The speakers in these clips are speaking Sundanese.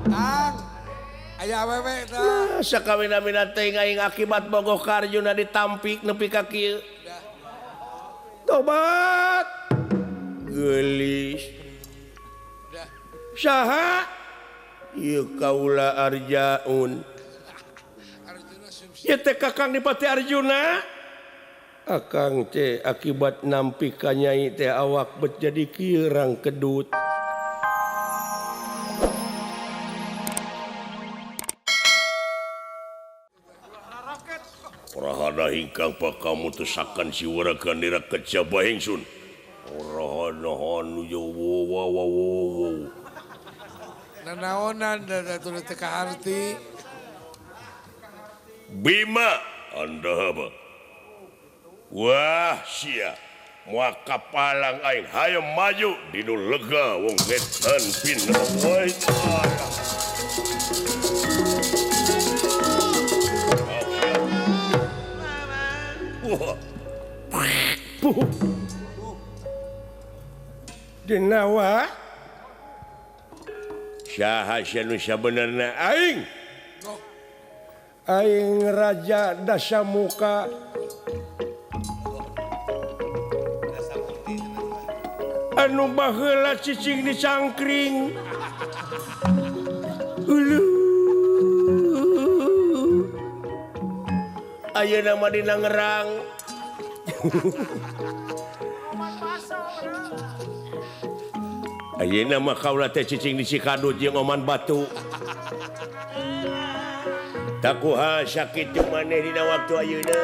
Kang, aya awewe tah. Nah, sakawina-wina teh aing akibat bogoh ka Arjuna ditampik nepi ka kieu. Tobat. Geulis. Saha? Ieu kaula Arjaun. Ieu teh Kakang Dipati Arjuna. Akang teh akibat nampi ka Nyai teh awak bet jadi kieu rang kedut. Rahana hingkang pakamutusakan si waragan nira kejabahing sun. Rahana hanu yo wow. Nanaonan da tuluy teh ka harti. Bima anda apa? Wah sia moal kapalang aing hayam maju dinu lega wong ngetan pindah wae. Denawa saha nu sabenerna aing Raja Dasamuka anu baheula cicing di cangkring ayeuna mah dina ngerang. Ayeuna mah kaula teh cicing di Cikadut jeung Oman Batu. Takuha sakit maneh dina waktu ayeuna.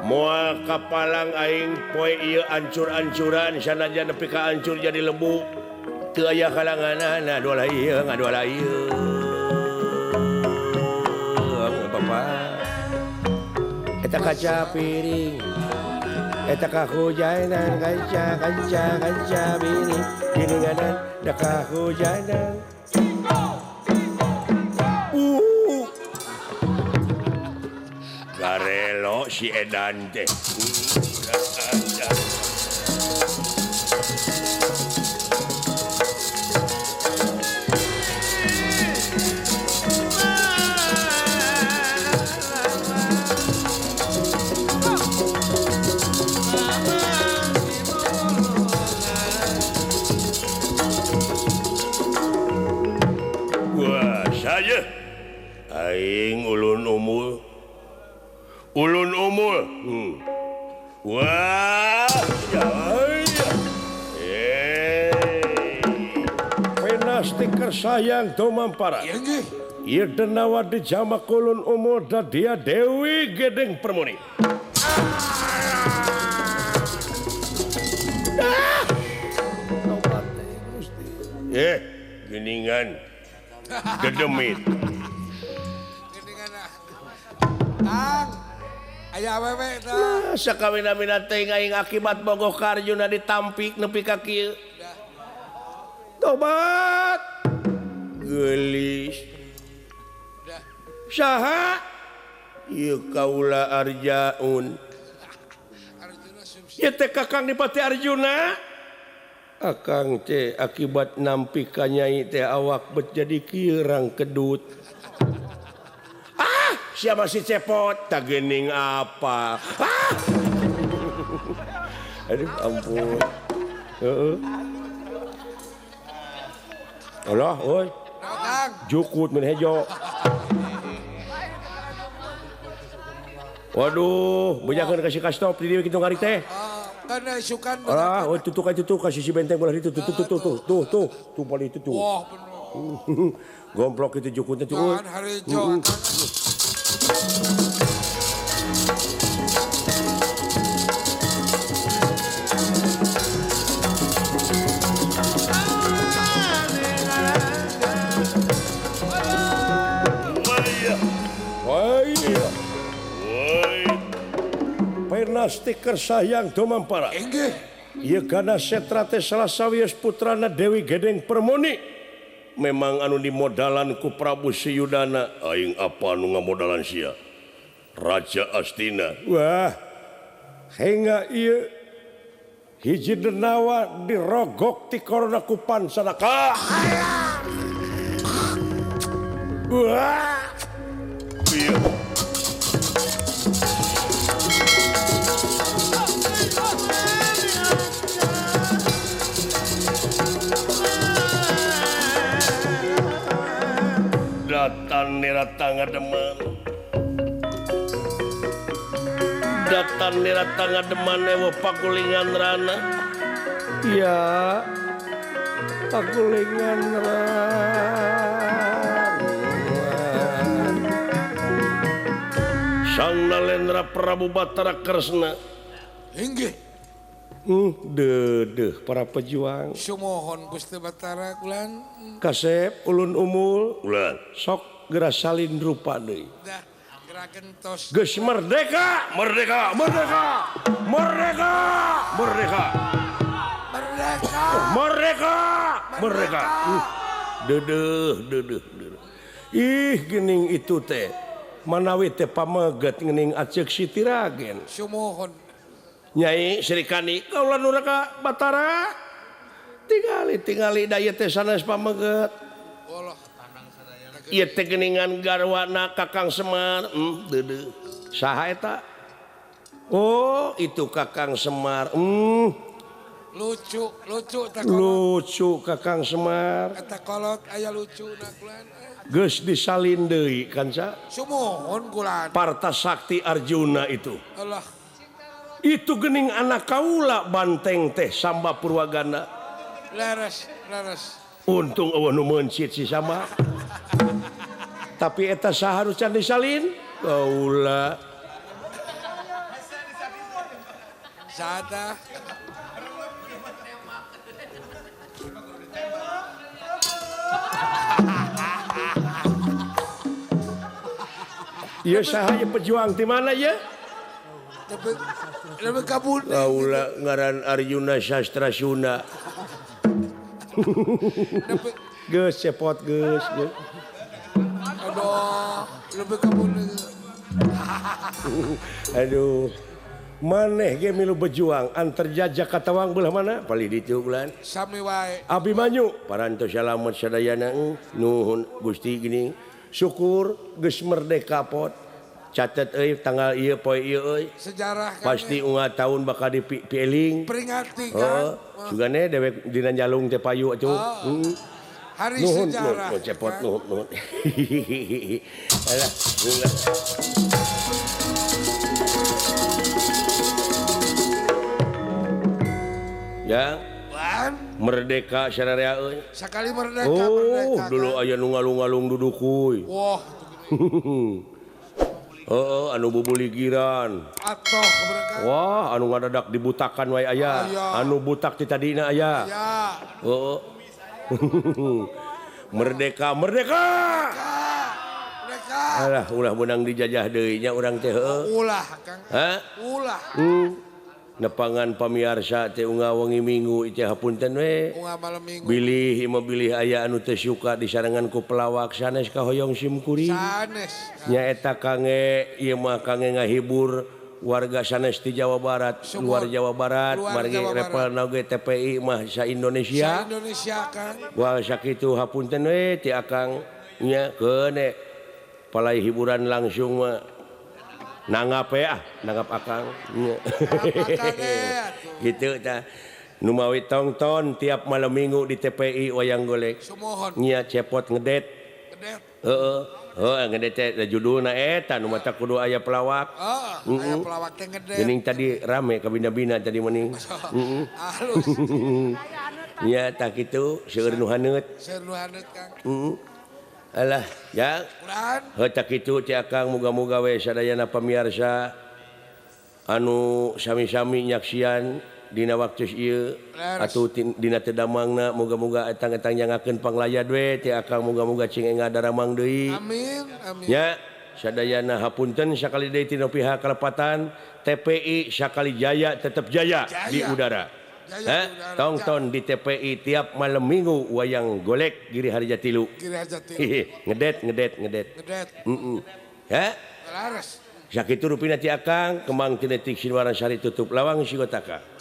Moal kapalang aing poe ieu ancur-ancuran sanajan nepi ka ancur jadi lembu. Teu aya kalanganana doa ieu ngadoa ieu. Bapak. Eta kaca piring. Eta kahujanan kanca piring. Piringanan da kahujanan. Garelo si Edan teh. Wah, saya aing ulun umul. Wah, pena stiker sayang Tomampara. Ieu denawa di jamak ulun umul da dia Dewi Gedeng Permoni. Geningan dedemit. Kang, aya awewe tah. Nah, sakawina-wina teh aing akibat bogoh ka Arjuna ditampik nepi ka kieu. Tobat. Geulis. Saha? Ieu kaula Arjaun. Ieu teh Kakang Dipati Arjuna. Akang teh akibat nampi ka Nyai teh awak bet jadi kieu rang kedut. Siapa si cepot? Tak gening apa? Aduh ampun. Allah, oi. Jukut men hejo. Waduh, bejakeun kasih stop di dieu kitu ngari teh. Kana isukan. Ah, oh tutuk kasih si benteng bola itu tuh paling itu tuh. Wah, bener. Gomplok itu jukutnya tuh. Kan harijo. Pernah stiker sayang Tomampara. Ieu kana setra teh salah sawios putrana Dewi Gedeng Permoni. Memang anu dimodalan ku Prabu Siyudana. Aing apa anu ngamodalan sia? Raja Astina. Wah, henga ieu hiji denawa dirogok ti korona ku Pansanaka. Wah. Iya. Datan niratang ngademan. Datan niratang ngademan ewa pakulingan rana. Ya, pakulingan rana. Sang Nalendra Prabu Batara Kresna. Inggih. Dedeh para pejuang. Sumohon Gusti Batara kulan. Kasep ulun umul. Ulan. Sok geura salin rupa deui. Dah gerakan tos. Geus merdeka, merdeka, merdeka. Merdeka, merdeka. Merdeka. Merdeka, merdeka. Dedeh, dedeh, dedeh. Ih geuning itu teh. Manawi teh pameget geuning Aceh Siti Ragen. Sumohon. Nyai Srikani kaula nu raka Batara tingali daya teh sanes pameget. Allah. Ieu teh geuningan garwana Kakang Semar. Deudeuh. Saha eta? Oh, itu Kakang Semar. Lucu tak kolot. Lucu Kakang Semar. Eta kolot aya lucu na kulan. Geus disalin deui kanca. Sumohon kulan. Parta Sakti Arjuna itu. Allah. Itu geuning anak kaula banteng teh Samba Purwaganda. Leres. Untung eueuh nu mencit si Samba. Tapi eta saharusna disalin kaula. Sada. Ieu saha ye pejuang ti mana ye? Lebih kabur. Kaula ngaran Arjuna Sastra Sunda. Geus cepot geus. Aduh, lebih kabur. Aduh. Maneh ge milu bejuang antar jajak katawang belah mana? Pali ditu bulan. Sami wae. Abimanyu parantos salamet sadayana nuhun Gusti gini. Syukur geus merdeka pot. Catet euy tanggal ieu poe ieu euy. Sejarah kan. Pasti unga tahun bakal dipieling. Peringati kan. Sugane dewek dina jalung teh payu atuh. Hari Nuhun, sejarah. nuhun, cepot kan? nuhun. Alah, nuhun. Ya, Wan, merdeka sararea euy. sekali merdeka. Oh, merdeka, dulu kan? aya nu ngalung-ngalung duduk kuy. Wah, Anu bubuligiran. atoh mereka. Wah, anu ngadadak dibutakan wae aya. Aya. Anu butak ti tadina aya. Ya, Heeh. Merdeka, merdeka. mereka. Alah, ulah menang dijajah deui nya urang teh heueuh. Ulah, Kang. Hah? Ulah. Nepangan pamiarsa teh unga wengi Minggu ieu hapunten we. Unga malam minggu. Bilih imah bilih aya anu teu suka disarengan ku pelawak sanes kahoyong simkuring. Sanes. Nya eta kangge ieu mah kangge ngahibur warga sanes di Jawa Barat, luar Jawa Barat, Luar margi Jawa Barat. repel nage TPI mah sa Indonesia. Indonesia, Kang. Wah sakitu hapunten we ti akang nya keune palai hiburan langsung mah nanggap nanggap akang nya. Gitu tah nu mawi tongton tiap malam minggu di TPI wayang golek Sumohon. nya cepot ngedet Gedet. ngedet teh judulna eta nu mata kudu aya pelawak. Aya pelawak teh gede. Geuning tadi rame ka bina-bina tadi meuning. Halus. Nya tah kitu seueur nu haneut. Seru haneut, Kang. Alah ya. Kulan. Heutak kitu ti akang muga-muga we sadayana pamiarsa anu sami-sami nyaksian dina waktu ieu atuh dina teu damangna muga-muga etang-etang nyangakeun panglayad we ti akang muga-muga cing enga daramang deui. Amin. Amin. Ya sadayana hapunten sakali deui tina pihak kalepatan TPI sakali jaya tetep jaya di udara. Jaya di udara. Tonton di TPI tiap malam minggu wayang golek Giri Harja Tilu. Giri aja ti. Ngedet. Gedet. Ya Laras. sakitu rupina ti akang kembang kinetik Sinwaran Sari tutup lawang sigotaka.